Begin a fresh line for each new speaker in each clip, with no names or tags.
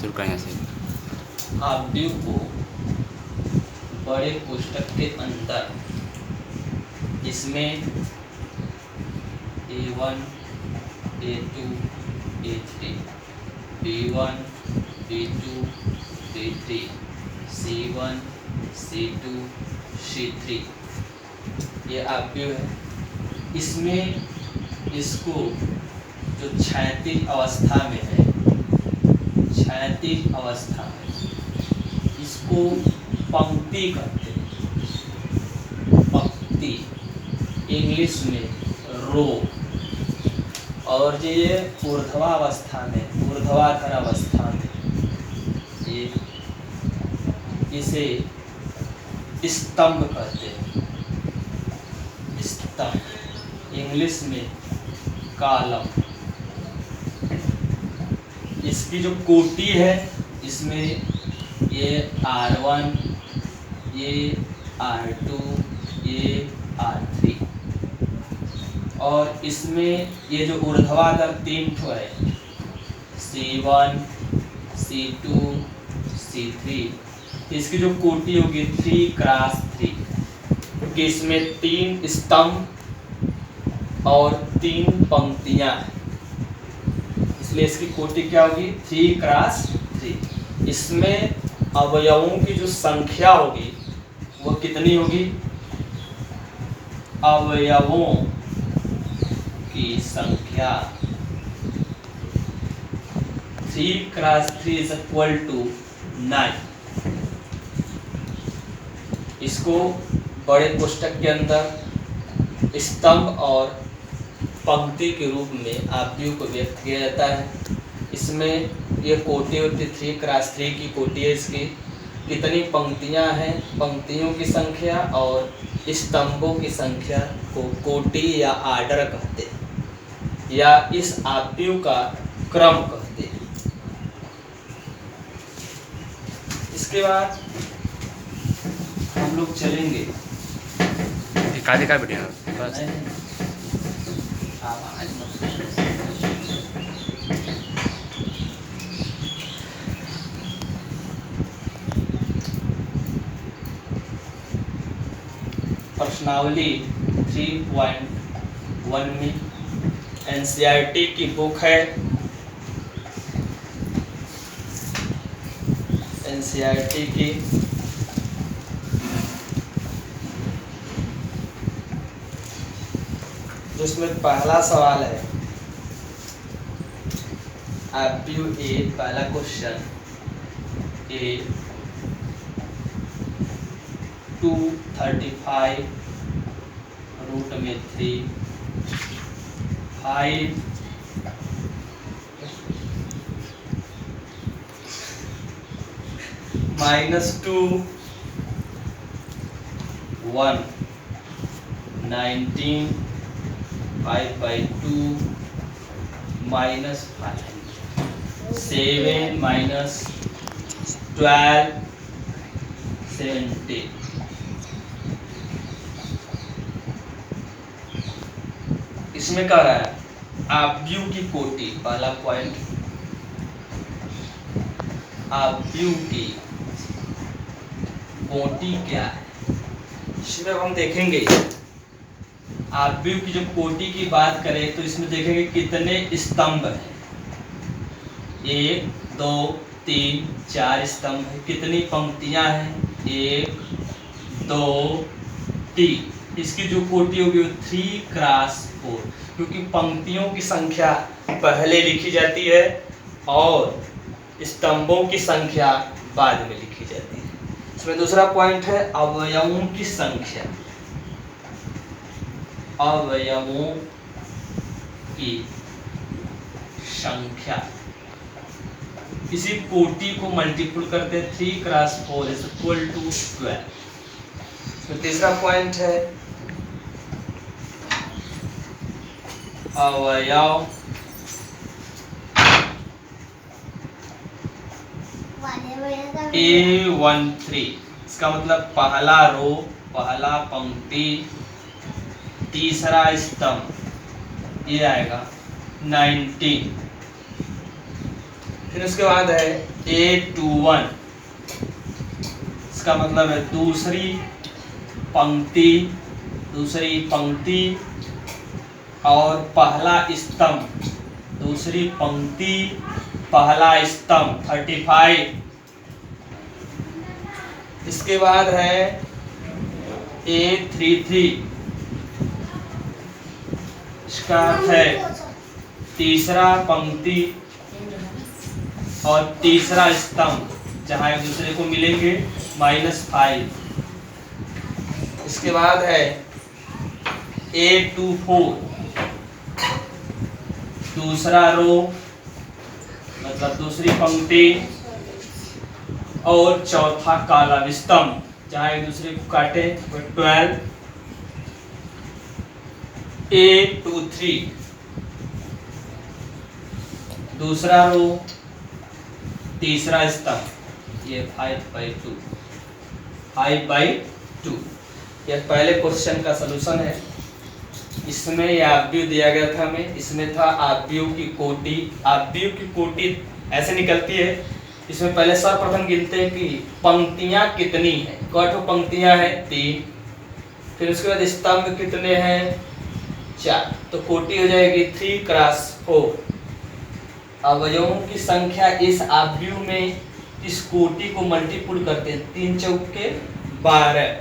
शुरू करें यहाँ से।
आव्यूह को बड़े कोष्ठक के अंदर इसमें A1, A2, A3, B1, B2, B3, C1, C2, C3 ये आव्यूह है। इसमें इसको जो क्षैतिज अवस्था में है, क्षैतिज अवस्था में इसको पंक्ति कहते हैं। पंक्ति इंग्लिश में रो। और ये ऊर्ध्वावस्था में, ऊर्ध्वाधर अवस्था में ये इसे स्तंभ कहते हैं। स्तंभ इंग्लिश में कॉलम। इसकी जो कोटि है इसमें ये R1, ये R2, ये R3 और इसमें ये जो ऊर्ध्वाधर 3 ठो है C1, C2, C3, इसकी जो कोटि होगी 3x3 क्योंकि इसमें 3 स्तंभ और 3 पंक्तियां हैं, इसलिए इसकी कोटि क्या होगी 3x3। इसमें अवयवों की जो संख्या होगी वो कितनी होगी? अवयवों की संख्या 3x3 = 9। इसको बड़े कोष्ठक के अंदर स्तंभ और पंक्ति के रूप में आव्यूह को व्यक्त किया जाता है। इसमें ये कोटि होती 3x3 की कोटि है। इसकी कितनी पंक्तियां हैं, पंक्तियों की संख्या और स्तंभों की संख्या को कोटि या आर्डर कहते हैं या इस आव्यूह का क्रम कहते हैं। इसके बाद हम लोग चलेंगे
का वीडियो बस।
प्रश्नावली 3.1 में NCERT की बुक है। NCERT की जिसमें पहला सवाल है आव्यूह ए। पहला क्वेश्चन ए 235 रूट में 3 5 -2 1 19 5/2 -5 7 -12 17। इसमें कह रहा है आव्यूह की कोटि। पहला पॉइंट, आव्यूह की कोटि क्या है। इसमें हम देखेंगे आव्यूह की जो कोटि की बात करें तो इसमें देखेंगे कितने स्तंभ हैं। 1 2 3 4 स्तंभ है। कितनी पंक्तियां हैं? 1 2 3। इसकी जो कोटि होगी वो 3x4 क्योंकि पंक्तियों की संख्या पहले लिखी जाती है और स्तंभों की संख्या बाद में लिखी जाती है। इसमें दूसरा पॉइंट है अवयवों की संख्या। अवयवों की संख्या इसी कोटि को मल्टीपल करते हैं 3x4 = 12। तो तीसरा पॉइंट है अवयव A13। इसका मतलब पहला रो, पहला पंक्ति, तीसरा स्तंभ, ये आएगा 19। फिर उसके बाद है A21, इसका मतलब है दूसरी पंक्ति और पहला स्तंभ, दूसरी पंक्ति पहला स्तंभ 35। इसके बाद है A33, इसका अर्थ है तीसरा पंक्ति और तीसरा स्तंभ जहां एक दूसरे को मिलेंगे -5। इसके बाद है A24, दूसरा रो मतलब दूसरी पंक्ति और चौथा कॉलम स्तंभ जहां एक दूसरे को काटे 12। A23, दूसरा रो तीसरा स्तंभ, ये 5/2 यह पहले क्वेश्चन का सलूशन है। इसमें यह आव्यूह दिया गया था हमें, इसमें था आव्यूह की कोटि ऐसे निकलती है। इसमें पहले सर्वप्रथम गिनते हैं कि पंक्तियां कितनी हैं, कौन पंक्तियां हैं 3, फिर उसके बाद स्तंभ कितने हैं 4, तो कोटि हो जाएगी 3x4। अवयवों की संख्या इस आव्यूह में इस कोटि को मल्टीपुल करते हैं, 3 चौके 12।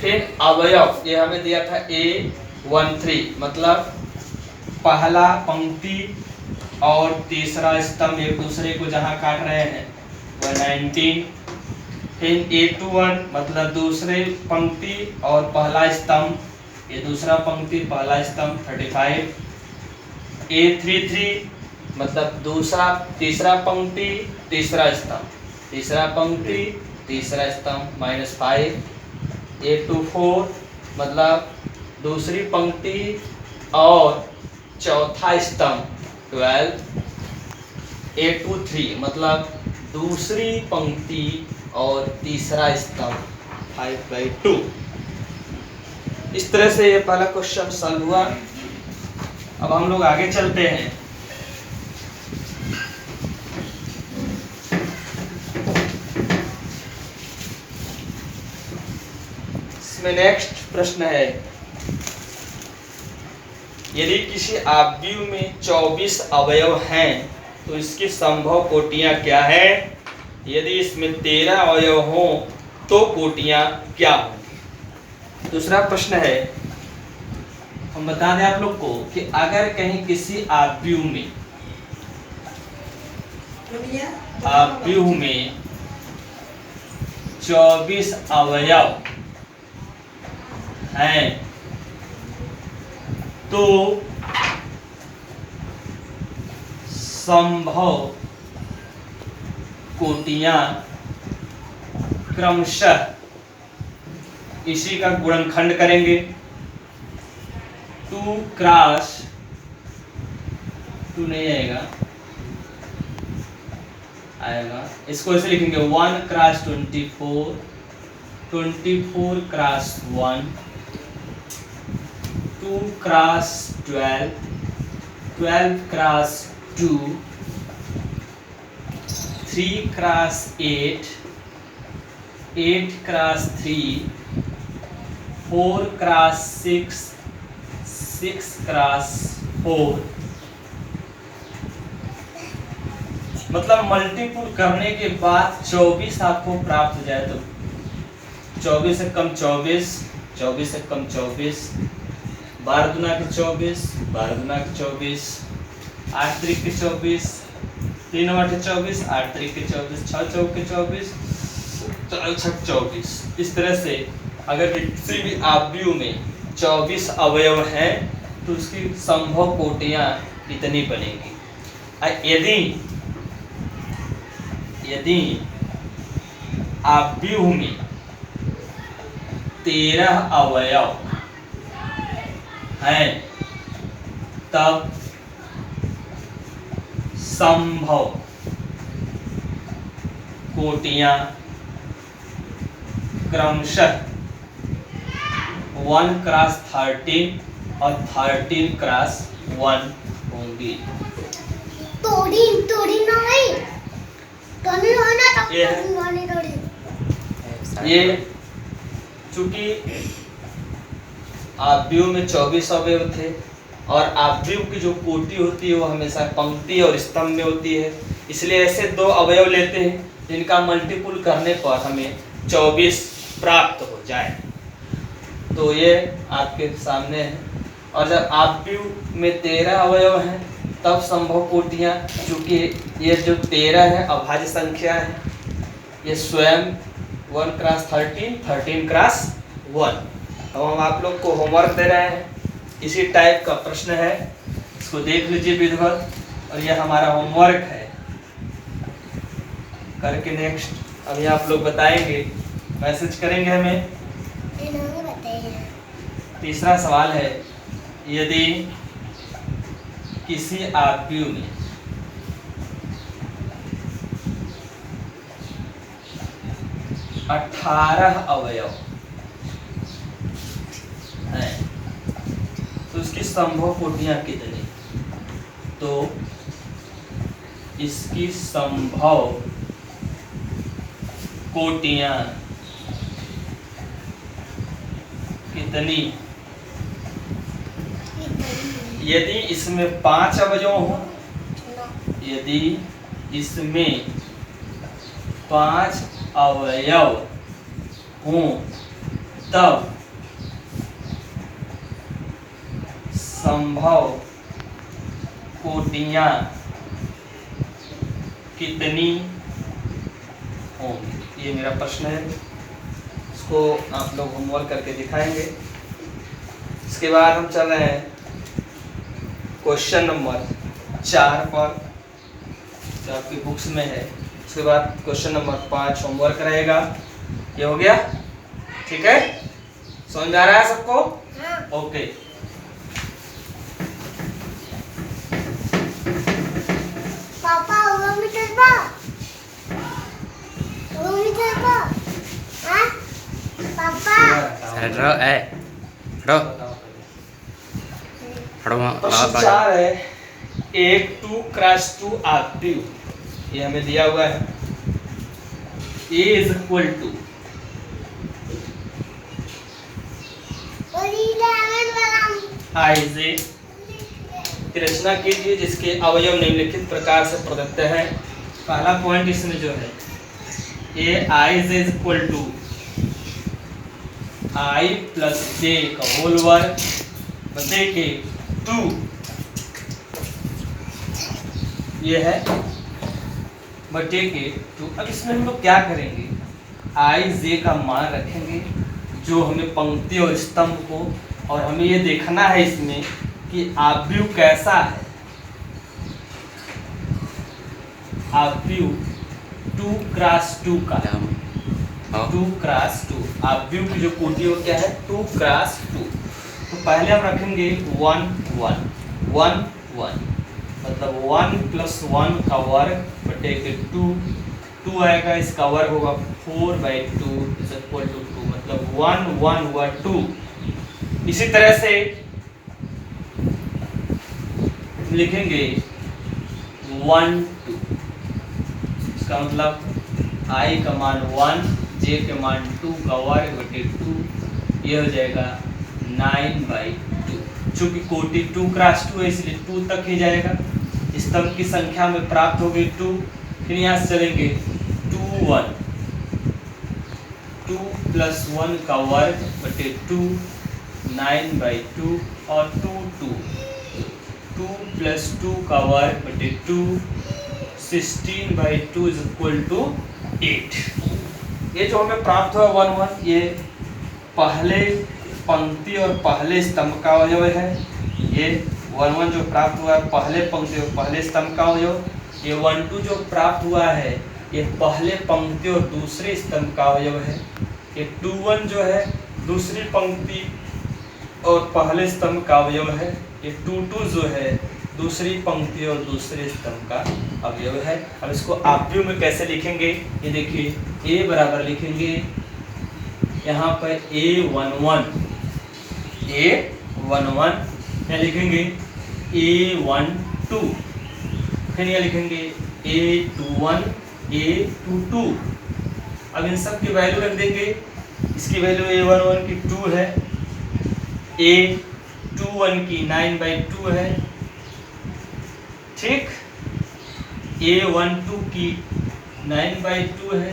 फिर अवयव ये हमें दिया था A13, मतलब पहला पंक्ति और तीसरा स्तंभ एक दूसरे को जहां काट रहे हैं वह 19। फिर A21 मतलब दूसरे पंक्ति और पहला स्तंभ, ये दूसरा पंक्ति पहला स्तंभ 35। A33 मतलब तीसरा पंक्ति तीसरा स्तंभ, तीसरा पंक्ति तीसरा स्तंभ -5। A24 मतलब दूसरी पंक्ति और चौथा स्तंभ 12। A23 मतलब दूसरी पंक्ति और तीसरा स्तंभ 5/2। इस तरह से ये पहला क्वेश्चन सॉल्व हुआ। अब हम लोग आगे चलते हैं। इसमें नेक्स्ट प्रश्न है, यदि किसी आव्यूह में 24 अवयव हैं तो इसकी संभव कोटियां क्या है? यदि इसमें 13 अवयव हों तो कोटियां क्या होंगी? दूसरा प्रश्न है, हम बता दें आप लोग को कि अगर कहीं किसी आव्यूह में 24 अवयव हैं तो संभव कोटियां क्रमशः इसी का गुणनखंड करेंगे। 2 क्रॉस 2 नहीं आएगा, इसको ऐसे लिखेंगे 1 cross 24, 24 cross 1, 2 cross 12, 12 cross 2, 3 cross 8, 8 cross 3, 4 cross 6, 6 cross 4। मतलब मल्टीपुल करने के बाद 24 आपको प्राप्त हो जाए तो 24 से कम 24, 24 से कम 24, 12 दूना के 24, 12 दूना के 24, 8 त्रिक के 24, 3 आठे 24, 8 त्रिक के 24, 6 चौक के 24, 4 छक 24। इस तरह से अगर किसी भी आव्यूह में 24 अवयव हैं तो उसकी संभव कोटियां इतनी बनेगी। यदि आव्यूह में 13 अवयव हैं तब संभव कोटियां क्रमशः 1 क्रॉस 13 और 13 क्रॉस 1 होंगी। ये है। ये चूंकि आव्यूह में 24 अवयव थे और आव्यूह की जो कोटि होती है वो हमेशा पंक्ति और स्तंभ में होती है, इसलिए ऐसे दो अवयव लेते हैं जिनका मल्टीपुल करने पर हमें 24 प्राप्त हो जाए। तो ये आपके सामने है। और जब आव्यूह में 13 अवयव हैं तब संभव कोटियाँ, चूंकि ये जो 13 है अभाज्य संख्या है, ये स्वयं 1 क्रॉस 13, 13 क्रॉस 1। अब हम आप लोग को होमवर्क दे रहे हैं, इसी टाइप का प्रश्न है, इसको देख लीजिए विधिवत, और ये हमारा होमवर्क है करके नेक्स्ट अभी आप लोग बताएंगे, मैसेज करेंगे हमें। तीसरा सवाल है, यदि किसी आव्यूह में अठारह अवयव हैं तो उसकी संभव कोटियां कितनी? तो इसकी संभव कोटियां कितनी? यदि इसमें 5 अवयव हो, यदि इसमें 5 अवयव हों तब संभव कोटियां कितनी होंगी? ये मेरा प्रश्न है, इसको आप लोग होमवर्क करके दिखाएंगे। इसके बाद हम चल रहे हैं क्वेश्चन नंबर 4 पर, जो आपकी बुक्स में है। उसके बाद क्वेश्चन नंबर 5 होमवर्क रहेगा। ये हो गया, ठीक है? समझ आ रहा है सबको? ओके।
पापा
साइड रहो, हटो हटो वहाँ
प्रश्न 4 है, एक 2 क्रॉस 2 आव्यूह, ये हमें दिया हुआ है। A is equal to IJ की रचना कीजिए जिसके अवयव निम्नलिखित प्रकार से प्रदत्त है। पहला पॉइंट इसमें जो है, IJ is equal to I plus J का होल वर्ग बटे के 2, ये है बटे के 2। अब इसमें हम लोग क्या करेंगे, IJ का मान रखेंगे जो हमें पंक्ति और स्तंभ को, और हमें ये देखना है इसमें कि आव्यूह कैसा है। आव्यूह 2 क्रॉस 2 का, 2 क्रॉस 2 आव्यूह की जो कोटि हो क्या है, 2 क्रॉस 2। तो पहले हम रखेंगे 1 1 1 1, मतलब 1 प्लस 1 का वर्ग बटे के 2, 2 आएगा, इसका वर्ग होगा 4/2 इज इक्वल टू 2, मतलब 1 1 हुआ 2। इसी तरह से लिखेंगे 1 2, इसका मतलब I का मान 1, J के मान 2 का वर्ग बटे 2, ये हो जाएगा 9/2। चूंकि कोटि 2 क्रॉस 2 है इसलिए 2 तक ही जाएगा। स्तंभ की संख्या में प्राप्त हो गई 2, फिर यहाँ से चलेंगे 2 1, 2 प्लस 1 का वर्ग बटे 2, 9/2, और 2 2, 2 प्लस 2 का वर्ग बटे 2, 16/2 इज इक्वल टू 8। ये जो हमें प्राप्त हुआ 1 1, ये पहले पंक्ति और पहले स्तंभ का अवयव है। ये 1 1 जो प्राप्त हुआ है पहले पंक्ति और पहले स्तंभ का अवयव। ये 1 2 जो प्राप्त हुआ है ये पहले पंक्ति और दूसरे स्तंभ का अवयव है। ये 2 1 जो है दूसरी पंक्ति और पहले स्तंभ का अवयव है। ये 2 2 जो है दूसरी पंक्ति और दूसरे स्तंभ का अवयव है। अब इसको आव्यूह में कैसे लिखेंगे, ये देखिए, A बराबर लिखेंगे यहाँ पर A11, A11 या लिखेंगे A12, फिर ये लिखेंगे A21 A22। अब इन सब की वैल्यू रख देंगे। इसकी वैल्यू A11 की 2 है, A21 की 9/2 है, ठीक। A12 की 9/2 है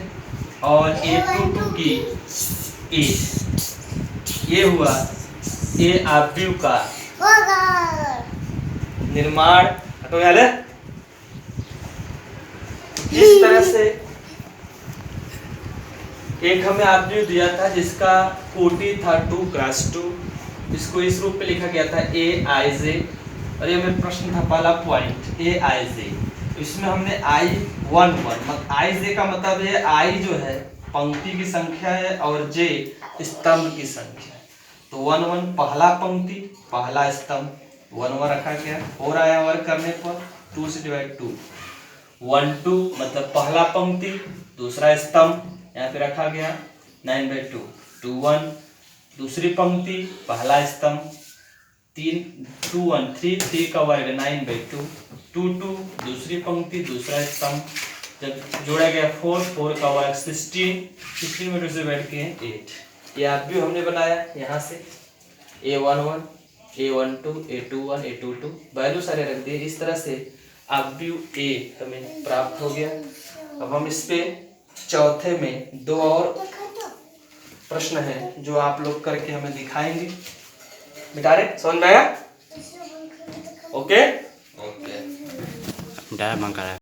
और A22 की 8। ये हुआ ये आव्यूह का निर्माण। तो याद है इस तरह से एक हमें आव्यूह दिया था जिसका कोटि था 2x2। इसको इस रूप में लिखा गया था Aij, और ये हमें प्रश्न था पहला पॉइंट Aij। इसमें हमने I11 Aij का मतलब है I जो है पंक्ति की संख्या है और J स्तंभ की संख्या है। तो 11 पहला पंक्ति पहला स्तंभ 11 रखा गया। 4 आया वर्ग करने पर 2 से डिवाइड 2। 12 मतलब पहला पंक्ति दूसरा स्तंभ यहाँ पे रखा गया 9/2। 21 दूसरी पंक्ति पहला स्तंभ 3 का वर्ग 9/2। 22 दूसरी पंक्ति दूसरा स्तंभ जब जोड़ा गया 4 का वर्ग 16 में 2 से बैठ के 8। ये आप भी हमने बनाया यहाँ से A11 A12 A21 A22 value सारे रख दिए। इस तरह से आव्यूह A हमें प्राप्त हो गया। अब हम इस पे चौथे में 2 और प्रश्न है जो आप लोग करके हमें दिखाएंगे। मिटा रहे समझ में आया? ओके
डा बंद करा।